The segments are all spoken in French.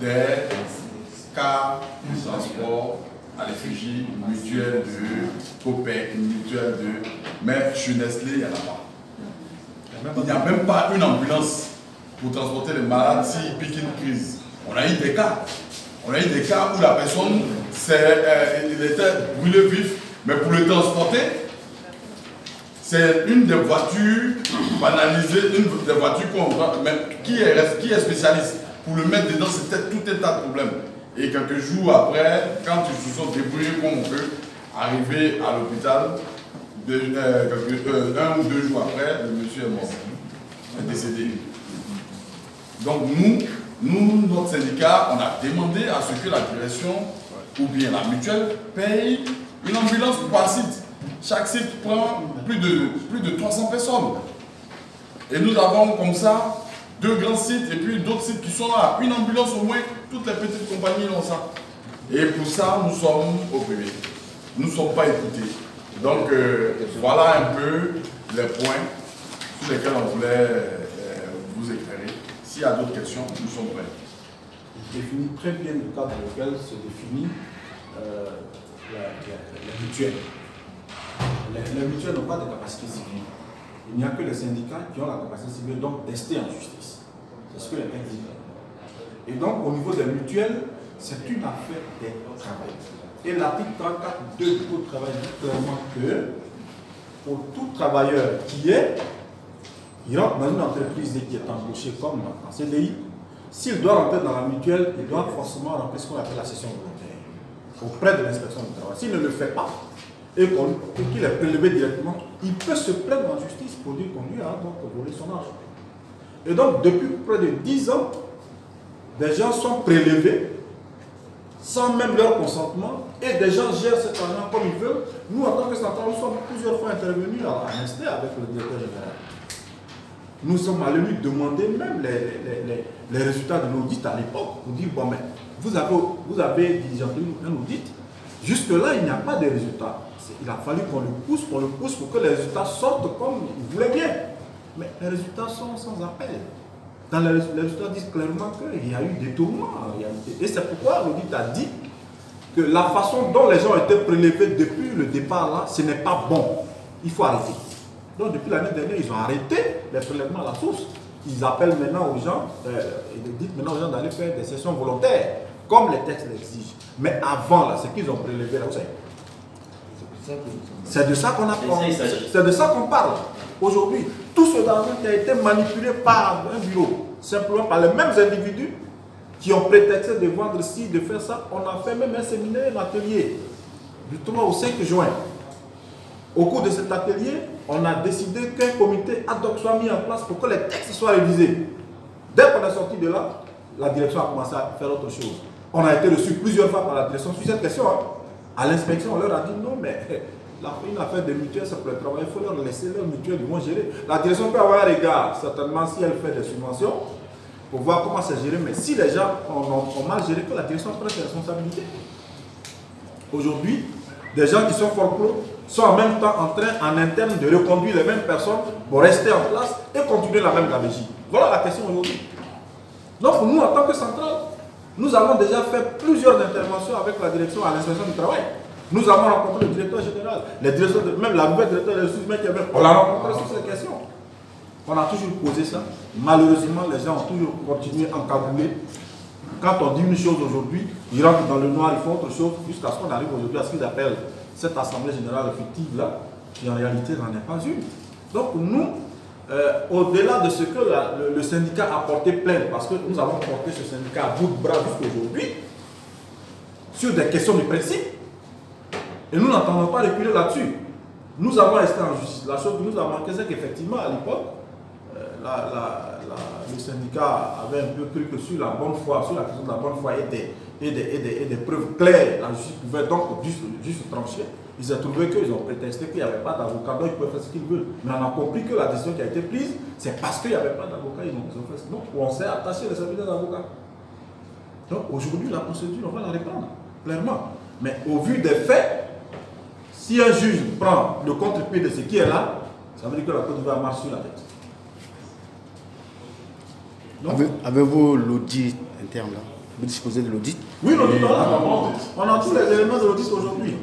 des cas de transport à l'effigie, mutuelle de COPEC, mutuelle de... Mais chez Nestlé, il n'y en a pas. Il n'y a même pas une ambulance pour transporter les malades s'ils piquent une crise. On a eu des cas. On a eu des cas où la personne, il était brûlé vif, mais pour le transporter, c'est une des voitures banalisées, une des voitures qui est spécialiste. Pour le mettre dedans, c'était tout un tas de problèmes. Et quelques jours après, quand ils se sont débrouillés comme on peut, arriver à l'hôpital, 1 ou 2 jours après, le monsieur est mort, est décédé. Donc nous, notre syndicat, on a demandé à ce que la direction ou bien la mutuelle paye une ambulance par site. Chaque site prend plus de 300 personnes. Et nous avons comme ça 2 grands sites et puis d'autres sites qui sont là. Une ambulance au moins, toutes les petites compagnies ont ça. Et pour ça, nous sommes opprimés. Nous ne sommes pas écoutés. Donc voilà un peu les points sur lesquels on voulait vous éclairer. S'il y a d'autres questions, nous sommes prêts. Il définit très bien le cadre dans lequel se définit la mutuelle. Les mutuelles n'ont pas de capacité civile. Il n'y a que les syndicats qui ont la capacité civile donc d'ester en justice. C'est ce que les textes disent. Et donc au niveau des mutuelles, c'est une affaire des travailleurs. Et l'article 34 du Code du travail dit clairement que pour tout travailleur il rentre dans une entreprise et qui est embauché comme en CDI, s'il doit rentrer dans la mutuelle, il doit forcément remplir ce qu'on appelle la session volontaire auprès de l'inspection du travail. S'il ne le fait pas et qu'il est prélevé directement, il peut se plaindre en justice pour dire qu'on lui a donc volé son argent. Et donc, depuis près de 10 ans, des gens sont prélevés sans même leur consentement et des gens gèrent cet argent comme ils veulent. Nous, en tant que centrale, nous sommes plusieurs fois intervenus à Nestlé avec le directeur général. Nous sommes allés lui demander même les résultats de l'audit à l'époque pour dire, bon, mais vous avez diligenté un audit. Jusque-là, il n'y a pas de résultats. Il a fallu qu'on le pousse pour que les résultats sortent comme il voulait bien. Mais les résultats sont sans appel. Dans les résultats disent clairement qu'il y a eu des tourments en réalité. Et c'est pourquoi l'audit a dit que la façon dont les gens ont été prélevés depuis le départ là, ce n'est pas bon. Il faut arrêter. Donc depuis l'année dernière, ils ont arrêté les prélèvements à la source. Ils appellent maintenant aux gens, ils disent maintenant aux gens d'aller faire des sessions volontaires, comme les textes l'exigent. Mais avant là, ce qu'ils ont prélevé là, c'est de ça qu'on apprend. C'est de ça qu'on parle. Aujourd'hui, tout ce argent qui a été manipulé par un bureau, simplement par les mêmes individus qui ont prétexté de vendre ci, de faire ça, on a fait même un séminaire, un atelier, du 3 au 5 juin. Au cours de cet atelier, on a décidé qu'un comité ad hoc soit mis en place pour que les textes soient révisés. Dès qu'on est sorti de là, la direction a commencé à faire autre chose. On a été reçu plusieurs fois par la direction sur cette question. À l'inspection, on leur a dit non, mais une affaire de mutuelle, ça peut le travail, il faut leur laisser leur mutuelle, ils vont gérer. La direction peut avoir un regard, certainement, si elle fait des subventions, pour voir comment c'est géré. Mais si les gens ont mal géré, que la direction prenne ses responsabilités. Aujourd'hui, des gens qui sont fort clos sont en même temps en train, en interne, de reconduire les mêmes personnes pour rester en place et continuer la même gabegie. Voilà la question aujourd'hui. Donc, nous, en tant que centrale, nous avons déjà fait plusieurs interventions avec la direction à l'inspection du travail. Nous avons rencontré le directeur général, les directeurs même la nouvelle directeur des ressources humaines, on l'a rencontré sur ces questions. On a toujours posé ça. Malheureusement, les gens ont toujours continué à encabouler. Quand on dit une chose aujourd'hui, ils rentrent dans le noir, ils font autre chose, jusqu'à ce qu'on arrive aujourd'hui à ce qu'ils appellent cette assemblée générale fictive là, qui en réalité n'en est pas une. Donc nous, au-delà de ce que le syndicat a porté plainte, parce que nous avons porté ce syndicat à bout de bras jusqu'à aujourd'hui, sur des questions de principe, et nous n'entendons pas reculer là-dessus. Nous avons resté en justice. La chose que nous avons manqué, c'est qu'effectivement, à l'époque, le syndicat avait un peu cru que sur la bonne foi, sur la question de la bonne foi et des preuves claires, la justice pouvait donc juste trancher. Ils ont trouvé qu'ils ont prétexté qu'il n'y avait pas d'avocat, donc ils pouvaient faire ce qu'ils veulent. Mais on a compris que la décision qui a été prise, c'est parce qu'il n'y avait pas d'avocat, ils ont fait ça. Donc on s'est attaché les services des avocats. Donc aujourd'hui, la procédure, on va la reprendre, clairement. Mais au vu des faits, si un juge prend le contre-pied de ce qui est là, ça veut dire que la Côte d'Ivoire marche sur la tête. Avez-vous l'audit interne là? vous disposez de l'audit? Oui, l'audit, on a tous les éléments de l'audit aujourd'hui.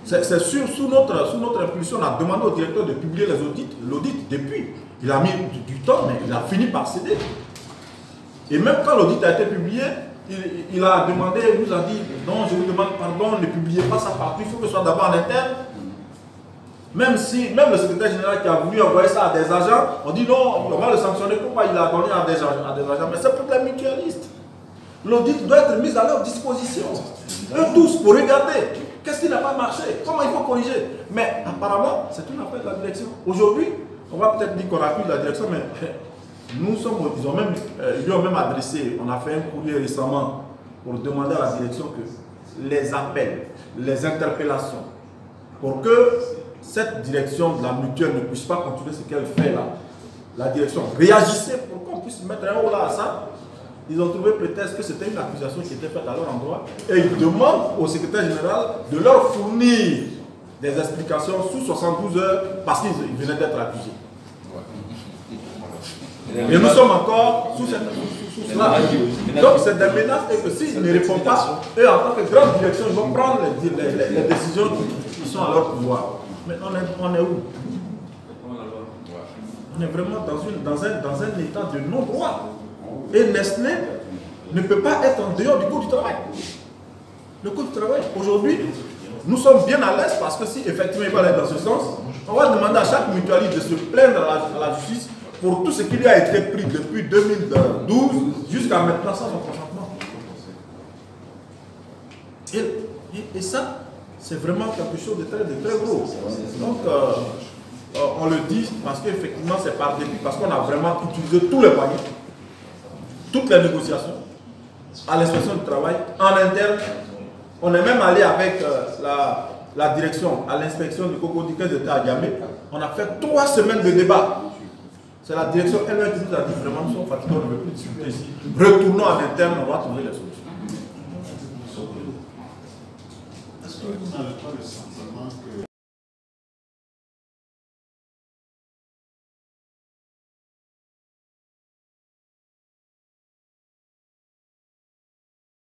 C'est sûr, sous notre impulsion, on a demandé au directeur de publier les audits, l'audit depuis. Il a mis du temps, mais il a fini par céder. Et même quand l'audit a été publié, il a demandé, il nous a dit, non, je vous demande pardon, ne publiez pas ça partout, il faut que ce soit d'abord en interne. Même le secrétaire général qui a voulu envoyer ça à des agents, on dit non, on va le sanctionner, pourquoi il a donné à des agents. Mais c'est pour les mutualistes. L'audit doit être mis à leur disposition. Eux tous, pour regarder qu'est-ce qui n'a pas marché, comment il faut corriger. Mais apparemment, c'est une affaire de la direction. Aujourd'hui, on va peut-être dire qu'on accuse la direction, mais nous sommes, ils lui ont même adressé, on a fait un courrier récemment pour demander à la direction que les appels, les interpellations, pour que cette direction de la mutuelle ne puisse pas continuer ce qu'elle fait là, la direction réagissait pour qu'on puisse mettre un haut là à ça. Ils ont trouvé prétexte que c'était une accusation qui était faite à leur endroit et ils demandent au secrétaire général de leur fournir des explications sous 72 heures parce qu'ils venaient d'être accusés. Et nous sommes encore sous cela. Donc c'est des menaces et que s'ils ne répondent pas, eux en tant que grande direction, ils vont prendre les décisions qui sont à leur pouvoir. Mais on est où? On est vraiment dans un état de non-droit. Et Nestlé ne peut pas être en dehors du Code du travail. Le Code du travail, aujourd'hui, nous sommes bien à l'aise parce que si effectivement il va aller dans ce sens, on va demander à chaque mutualiste de se plaindre à la justice pour tout ce qui lui a été pris depuis 2012 jusqu'à maintenant sans son consentement. Et ça, c'est vraiment quelque chose de très gros. Donc, on le dit parce qu'effectivement, c'est par dépit, parce qu'on a vraiment utilisé tous les moyens, toutes les négociations, à l'inspection du travail, en interne. On est même allé avec la direction à l'inspection du Cocody qui était à Yamé. On a fait 3 semaines de débat. C'est la direction elle-même qui nous a dit vraiment, nous sommes fatigués, on ne veut plus discuter ici. Retournons en interne, on va trouver les solutions. Est-ce que vous n'avez pas le sentiment que